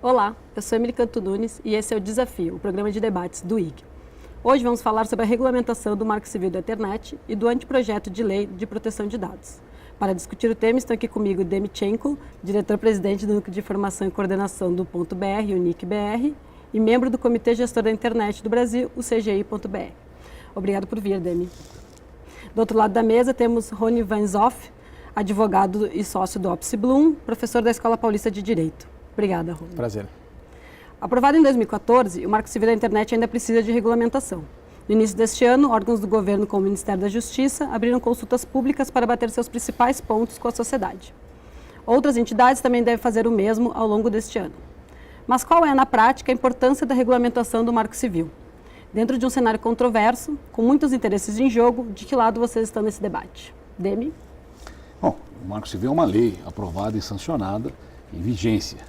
Olá, eu sou Emily Canto Nunes e esse é o Desafio, o programa de debates do IG. Hoje vamos falar sobre a regulamentação do Marco Civil da Internet e do anteprojeto de lei de proteção de dados. Para discutir o tema estão aqui comigo Demi Tchenko, diretor-presidente do Núcleo de Informação e Coordenação do .br, o NIC-BR, e membro do Comitê Gestor da Internet do Brasil, o CGI.br. Obrigado por vir, Demi. Do outro lado da mesa temos Rony Van Zoff, advogado e sócio do Opsi Bloom, professor da Escola Paulista de Direito. Obrigada, Rony. Prazer. Aprovado em 2014, o Marco Civil da Internet ainda precisa de regulamentação. No início deste ano, órgãos do governo como o Ministério da Justiça abriram consultas públicas para bater seus principais pontos com a sociedade. Outras entidades também devem fazer o mesmo ao longo deste ano. Mas qual é, na prática, a importância da regulamentação do Marco Civil? Dentro de um cenário controverso, com muitos interesses em jogo, de que lado vocês estão nesse debate? Demi? Bom, o Marco Civil é uma lei aprovada e sancionada em vigência.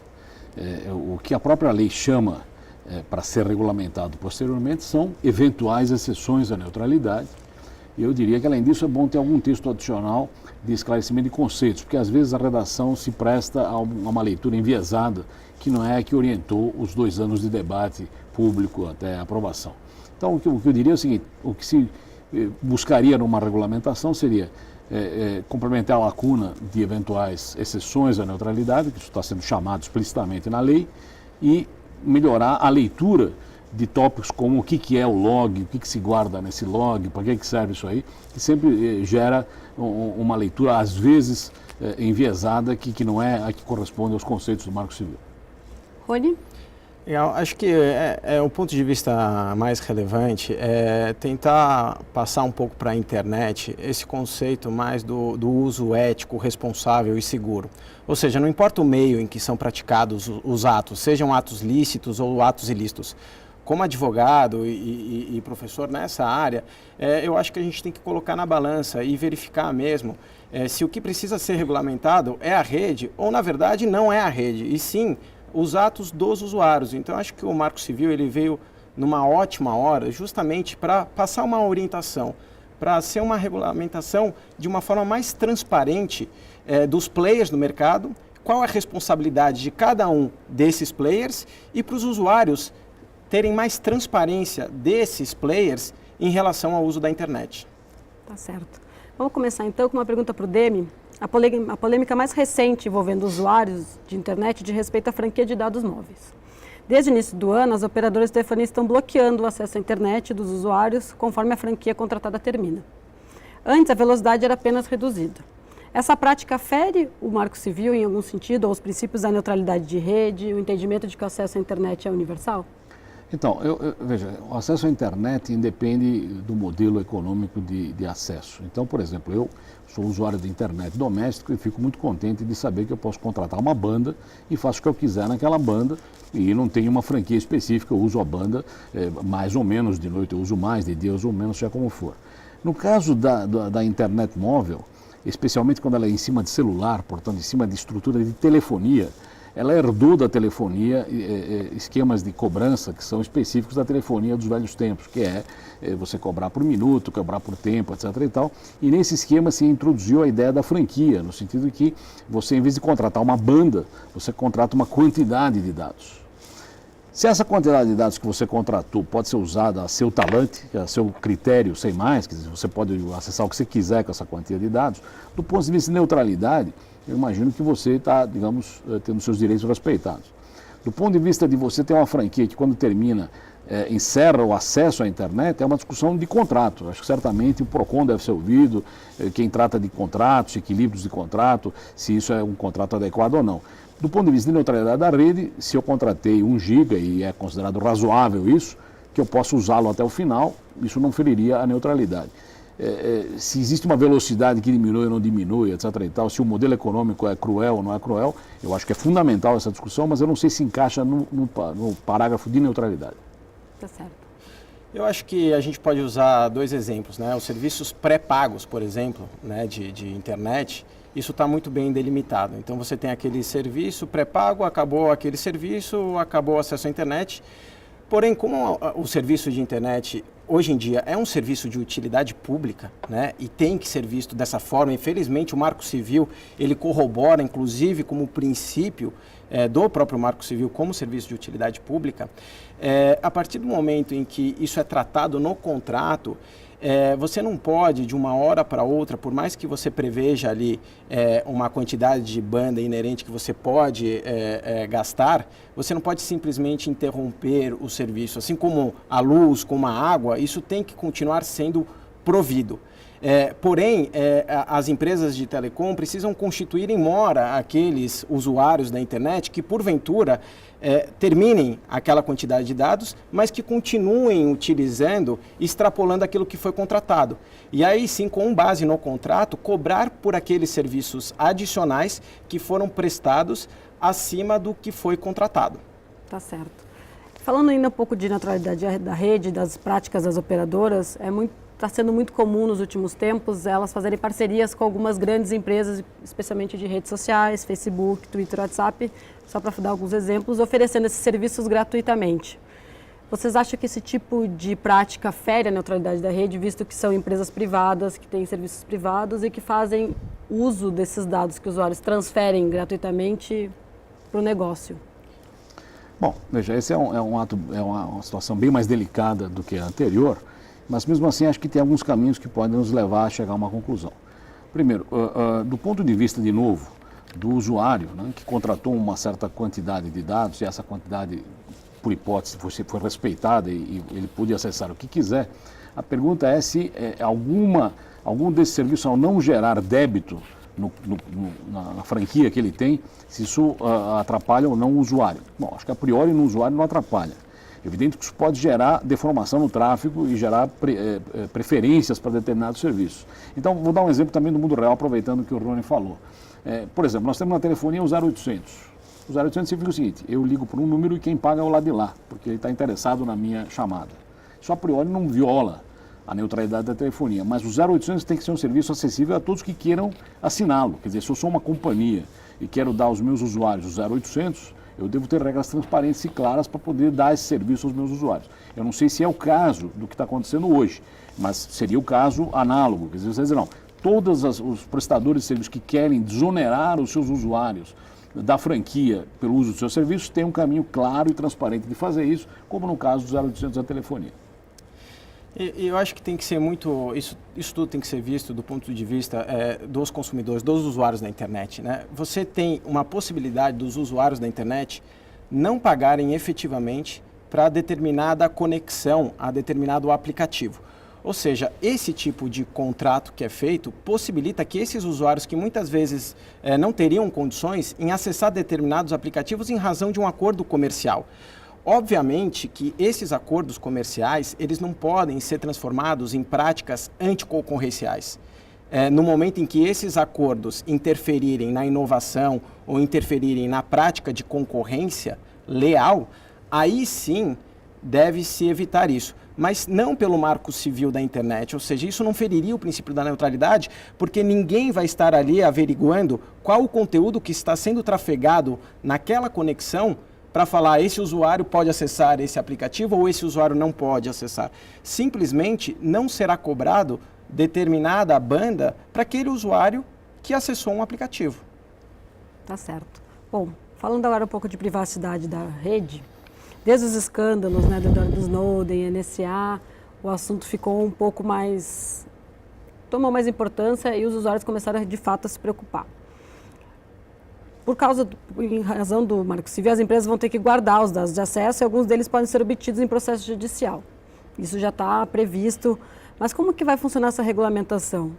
O que a própria lei chama para ser regulamentado posteriormente são eventuais exceções à neutralidade. E eu diria que, além disso, é bom ter algum texto adicional de esclarecimento de conceitos, porque às vezes a redação se presta a uma leitura enviesada, que não é a que orientou os 2 anos de debate público até a aprovação. Então, o que eu diria é o seguinte: o que se buscaria numa regulamentação seria complementar a lacuna de eventuais exceções à neutralidade, que isso está sendo chamado explicitamente na lei, e melhorar a leitura de tópicos como o que é o log, o que se guarda nesse log, para que serve isso aí, que sempre gera uma leitura, às vezes, enviesada, que não é a que corresponde aos conceitos do Marco Civil. Rony? Eu acho que o ponto de vista mais relevante é tentar passar um pouco para a internet esse conceito mais do uso ético, responsável e seguro. Ou seja, não importa o meio em que são praticados os atos, sejam atos lícitos ou atos ilícitos. Como advogado e professor nessa área, eu acho que a gente tem que colocar na balança e verificar mesmo se o que precisa ser regulamentado é a rede ou, na verdade, não é a rede, e sim os atos dos usuários. Então, acho que o Marco Civil ele veio numa ótima hora justamente para passar uma orientação, para ser uma regulamentação de uma forma mais transparente dos players do mercado, qual é a responsabilidade de cada um desses players e para os usuários terem mais transparência desses players em relação ao uso da internet. Tá certo. Vamos começar então com uma pergunta para o Demi. A polêmica mais recente envolvendo usuários de internet diz respeito à franquia de dados móveis. Desde o início do ano, as operadoras de telefonia estão bloqueando o acesso à internet dos usuários conforme a franquia contratada termina. Antes, a velocidade era apenas reduzida. Essa prática fere o Marco Civil em algum sentido, ou os princípios da neutralidade de rede, o entendimento de que o acesso à internet é universal? Então, veja, o acesso à internet independe do modelo econômico de acesso. Então, por exemplo, eu sou usuário de internet doméstico e fico muito contente de saber que eu posso contratar uma banda e faço o que eu quiser naquela banda e não tenho uma franquia específica, eu uso a banda mais ou menos, de noite eu uso mais, de dia eu uso menos, seja como for. No caso da internet móvel, especialmente quando ela é em cima de celular, portanto, em cima de estrutura de telefonia, ela herdou da telefonia esquemas de cobrança que são específicos da telefonia dos velhos tempos, que é você cobrar por minuto, cobrar por tempo, etc. e tal. E nesse esquema se introduziu a ideia da franquia, no sentido de que você, em vez de contratar uma banda, você contrata uma quantidade de dados. Se essa quantidade de dados que você contratou pode ser usada a seu talante, a seu critério, sem mais, quer dizer, você pode acessar o que você quiser com essa quantia de dados, do ponto de vista de neutralidade, eu imagino que você está, digamos, tendo seus direitos respeitados. Do ponto de vista de você ter uma franquia que, quando termina, encerra o acesso à internet, é uma discussão de contrato. Acho que certamente o PROCON deve ser ouvido, quem trata de contratos, equilíbrios de contrato, se isso é um contrato adequado ou não. Do ponto de vista de neutralidade da rede, se eu contratei 1 GB e é considerado razoável isso, que eu posso usá-lo até o final, isso não feriria a neutralidade. Se existe uma velocidade que diminui ou não diminui, etc. e tal, se o modelo econômico é cruel ou não é cruel, eu acho que é fundamental essa discussão, mas eu não sei se encaixa no parágrafo de neutralidade. Tá certo. Eu acho que a gente pode usar 2 exemplos, né? Os serviços pré-pagos, por exemplo, né, de internet, isso está muito bem delimitado. Então você tem aquele serviço pré-pago, acabou aquele serviço, acabou o acesso à internet. Porém, como o serviço de internet hoje em dia é um serviço de utilidade pública, né, e tem que ser visto dessa forma, infelizmente o Marco Civil ele corrobora, inclusive, como princípio do próprio Marco Civil como serviço de utilidade pública, a partir do momento em que isso é tratado no contrato, você não pode, de uma hora para outra, por mais que você preveja ali uma quantidade de banda inerente que você pode gastar, você não pode simplesmente interromper o serviço. Assim como a luz, como a água, isso tem que continuar sendo provido. Porém, as empresas de telecom precisam constituir em mora aqueles usuários da internet que, porventura, terminem aquela quantidade de dados, mas que continuem utilizando, extrapolando aquilo que foi contratado. E aí sim, com base no contrato, cobrar por aqueles serviços adicionais que foram prestados acima do que foi contratado. Tá certo. Falando ainda um pouco de neutralidade da rede, das práticas das operadoras, está sendo muito comum nos últimos tempos elas fazerem parcerias com algumas grandes empresas, especialmente de redes sociais, Facebook, Twitter, WhatsApp, só para dar alguns exemplos, oferecendo esses serviços gratuitamente. Vocês acham que esse tipo de prática fere a neutralidade da rede, visto que são empresas privadas, que têm serviços privados e que fazem uso desses dados que os usuários transferem gratuitamente para o negócio? Bom, veja, esse é uma situação bem mais delicada do que a anterior, mas mesmo assim acho que tem alguns caminhos que podem nos levar a chegar a uma conclusão. Primeiro, do ponto de vista, de novo, do usuário, né, que contratou uma certa quantidade de dados e essa quantidade, por hipótese, foi respeitada e ele pôde acessar o que quiser, a pergunta é se algum desses serviços, ao não gerar débito na franquia que ele tem, se isso atrapalha ou não o usuário. Bom, acho que a priori no usuário não atrapalha. Evidente que isso pode gerar deformação no tráfego e gerar preferências para determinados serviços. Então, vou dar um exemplo também do mundo real, aproveitando o que o Rony falou. Por exemplo, nós temos na telefonia o 0800. O 0800 significa o seguinte: eu ligo por um número e quem paga é o lado de lá, porque ele está interessado na minha chamada. Isso a priori não viola a neutralidade da telefonia, mas o 0800 tem que ser um serviço acessível a todos que queiram assiná-lo. Quer dizer, se eu sou uma companhia e quero dar aos meus usuários o 0800, eu devo ter regras transparentes e claras para poder dar esse serviço aos meus usuários. Eu não sei se é o caso do que está acontecendo hoje, mas seria o caso análogo. Quer dizer, você dizer, não, todos os prestadores de serviços que querem desonerar os seus usuários da franquia pelo uso dos seus serviços têm um caminho claro e transparente de fazer isso, como no caso do 0800 da telefonia. E eu acho que tem que ser muito, isso tudo tem que ser visto do ponto de vista dos consumidores, dos usuários da internet, né? Você tem uma possibilidade dos usuários da internet não pagarem efetivamente para determinada conexão a determinado aplicativo. Ou seja, esse tipo de contrato que é feito possibilita que esses usuários que muitas vezes não teriam condições em acessar determinados aplicativos em razão de um acordo comercial. Obviamente que esses acordos comerciais, eles não podem ser transformados em práticas anticoncorrenciais. No momento em que esses acordos interferirem na inovação ou interferirem na prática de concorrência leal, aí sim deve-se evitar isso. Mas não pelo marco civil da internet, ou seja, isso não feriria o princípio da neutralidade, porque ninguém vai estar ali averiguando qual o conteúdo que está sendo trafegado naquela conexão para falar esse usuário pode acessar esse aplicativo ou esse usuário não pode acessar. Simplesmente não será cobrado determinada banda para aquele usuário que acessou um aplicativo. Tá certo. Bom, falando agora um pouco de privacidade da rede, desde os escândalos, né, do Snowden, NSA, o assunto ficou um pouco mais... tomou mais importância e os usuários começaram de fato a se preocupar. Em razão do Marco Civil, as empresas vão ter que guardar os dados de acesso e alguns deles podem ser obtidos em processo judicial. Isso já está previsto. Mas como que vai funcionar essa regulamentação?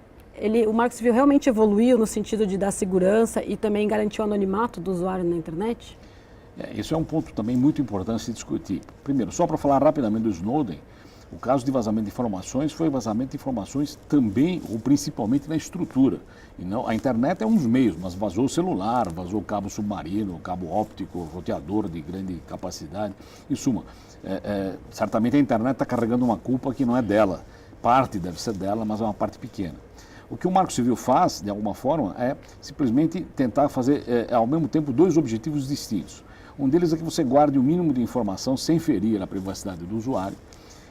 O Marco Civil realmente evoluiu no sentido de dar segurança e também garantir o anonimato do usuário na internet? Isso é um ponto também muito importante se discutir. Primeiro, só para falar rapidamente do Snowden, o caso de vazamento de informações foi vazamento de informações também, ou principalmente na estrutura. E não, a internet é um dos meios, mas vazou o celular, vazou o cabo submarino, o cabo óptico, roteador de grande capacidade. Em suma, certamente a internet está carregando uma culpa que não é dela. Parte deve ser dela, mas é uma parte pequena. O que o Marco Civil faz, de alguma forma, é simplesmente tentar fazer, ao mesmo tempo, dois objetivos distintos. Um deles é que você guarde o mínimo de informação sem ferir a privacidade do usuário.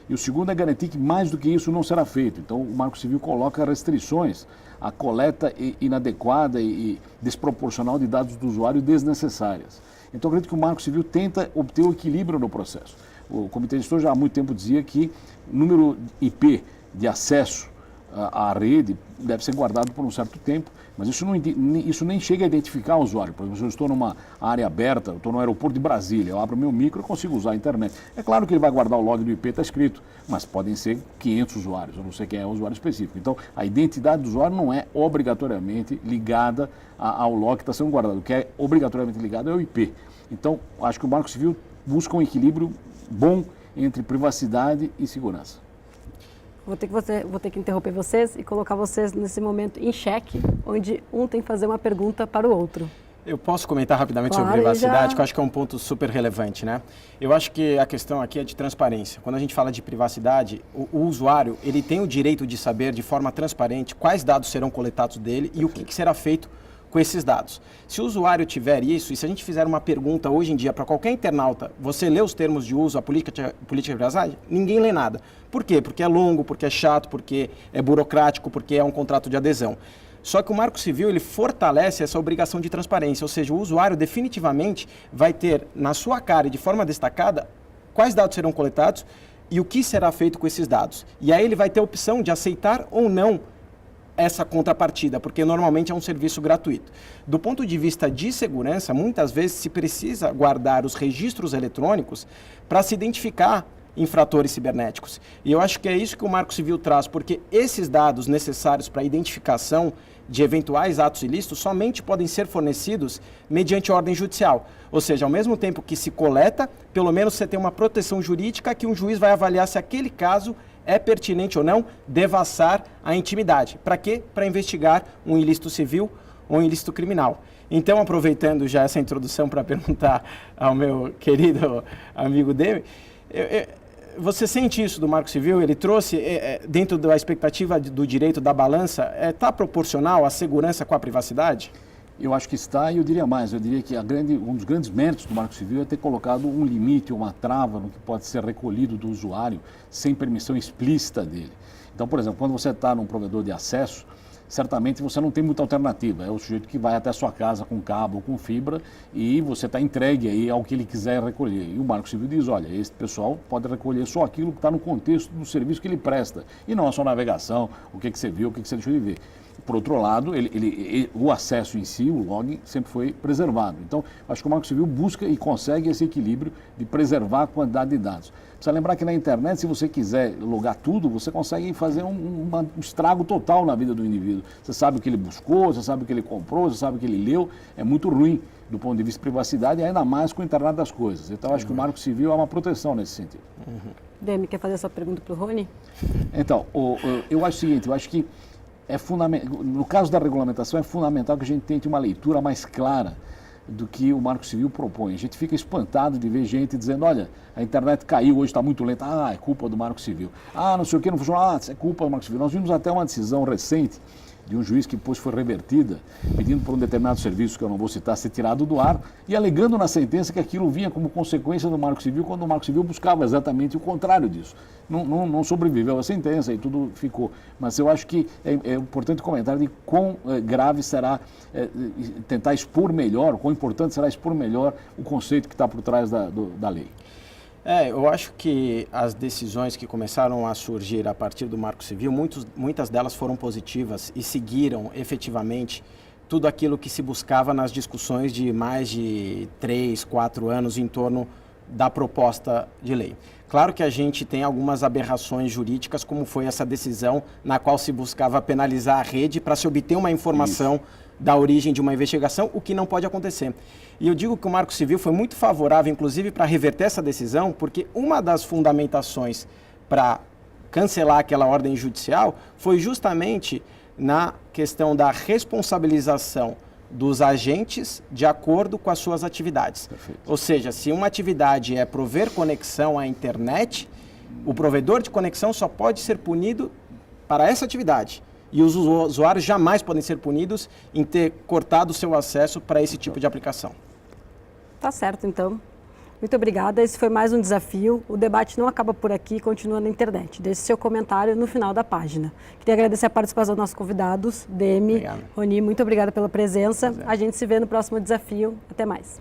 E o segundo é garantir que mais do que isso não será feito. Então, o Marco Civil coloca restrições à coleta inadequada e desproporcional de dados do usuário desnecessárias. Então, eu acredito que o Marco Civil tenta obter o equilíbrio no processo. O Comitê Gestor já há muito tempo dizia que número IP de acesso à rede deve ser guardado por um certo tempo, mas isso nem chega a identificar o usuário. Por exemplo, se eu estou numa área aberta, eu estou no aeroporto de Brasília, eu abro meu micro e consigo usar a internet. É claro que ele vai guardar o log do IP, está escrito, mas podem ser 500 usuários, eu não sei quem é o usuário específico. Então, a identidade do usuário não é obrigatoriamente ligada ao log que está sendo guardado. O que é obrigatoriamente ligado é o IP. Então, acho que o Marco Civil busca um equilíbrio bom entre privacidade e segurança. Vou ter que interromper vocês e colocar vocês nesse momento em xeque, onde um tem que fazer uma pergunta para o outro. Eu posso comentar rapidamente sobre Claro, privacidade, que eu acho que é um ponto super relevante, né? Eu acho que a questão aqui é de transparência. Quando a gente fala de privacidade, o usuário, ele tem o direito de saber de forma transparente quais dados serão coletados dele e o que será feito com esses dados. Se o usuário tiver isso, e se a gente fizer uma pergunta hoje em dia para qualquer internauta, você lê os termos de uso, a política de privacidade? Ninguém lê nada. Por quê? Porque é longo, porque é chato, porque é burocrático, porque é um contrato de adesão. Só que o Marco Civil, ele fortalece essa obrigação de transparência, ou seja, o usuário definitivamente vai ter na sua cara e de forma destacada quais dados serão coletados e o que será feito com esses dados. E aí ele vai ter a opção de aceitar ou não essa contrapartida, porque normalmente é um serviço gratuito. Do ponto de vista de segurança, muitas vezes se precisa guardar os registros eletrônicos para se identificar infratores cibernéticos. E eu acho que é isso que o Marco Civil traz, porque esses dados necessários para a identificação de eventuais atos ilícitos somente podem ser fornecidos mediante ordem judicial. Ou seja, ao mesmo tempo que se coleta, pelo menos você tem uma proteção jurídica que um juiz vai avaliar se aquele caso é pertinente ou não devassar a intimidade. Para quê? Para investigar um ilícito civil ou um ilícito criminal. Então, aproveitando já essa introdução para perguntar ao meu querido amigo Demi, você sente isso do Marco Civil? Ele trouxe, dentro da expectativa do direito da balança, está proporcional à segurança com a privacidade? Eu acho que está, e eu diria mais, eu diria que um dos grandes méritos do Marco Civil é ter colocado um limite, uma trava no que pode ser recolhido do usuário sem permissão explícita dele. Então, por exemplo, quando você está num provedor de acesso, certamente você não tem muita alternativa, é o sujeito que vai até a sua casa com cabo ou com fibra e você está entregue aí ao que ele quiser recolher. E o Marco Civil diz, olha, esse pessoal pode recolher só aquilo que está no contexto do serviço que ele presta, e não a sua navegação, o que você viu, o que você deixou de ver. Por outro lado, o acesso em si, o log, sempre foi preservado. Então, acho que o Marco Civil busca e consegue esse equilíbrio de preservar a quantidade de dados. Precisa lembrar que na internet, se você quiser logar tudo, você consegue fazer um estrago total na vida do indivíduo. Você sabe o que ele buscou, você sabe o que ele comprou, você sabe o que ele leu. É muito ruim do ponto de vista de privacidade e ainda mais com a internet das coisas. Então, acho que o Marco Civil é uma proteção nesse sentido. Demi, quer fazer essa pergunta para o Rony? Então, eu acho o seguinte, eu acho que é fundamental, no caso da regulamentação, é fundamental que a gente tente uma leitura mais clara do que o Marco Civil propõe. A gente fica espantado de ver gente dizendo, olha, a internet caiu, hoje está muito lenta, é culpa do Marco Civil. Não sei o que, não funciona, é culpa do Marco Civil. Nós vimos até uma decisão recente de um juiz que depois foi revertida, pedindo por um determinado serviço, que eu não vou citar, ser tirado do ar, e alegando na sentença que aquilo vinha como consequência do Marco Civil, quando o Marco Civil buscava exatamente o contrário disso. Não sobreviveu a sentença e tudo ficou. Mas eu acho que é importante comentar de quão grave será tentar expor melhor, quão importante será expor melhor o conceito que está por trás da lei. Eu acho que as decisões que começaram a surgir a partir do Marco Civil, muitas delas foram positivas e seguiram efetivamente tudo aquilo que se buscava nas discussões de mais de 3, 4 anos em torno da proposta de lei. Claro que a gente tem algumas aberrações jurídicas, como foi essa decisão na qual se buscava penalizar a rede para se obter uma informação da origem de uma investigação, o que não pode acontecer. E eu digo que o Marco Civil foi muito favorável, inclusive, para reverter essa decisão, porque uma das fundamentações para cancelar aquela ordem judicial foi justamente na questão da responsabilização dos agentes de acordo com as suas atividades. Perfeito. Ou seja, se uma atividade é prover conexão à internet, o provedor de conexão só pode ser punido para essa atividade. E os usuários jamais podem ser punidos em ter cortado o seu acesso para esse tipo de aplicação. Tá certo, então. Muito obrigada. Esse foi mais um desafio. O debate não acaba por aqui, continua na internet. Deixe seu comentário no final da página. Queria agradecer a participação dos nossos convidados, Demi, Roni, muito obrigada pela presença. A gente se vê no próximo desafio. Até mais.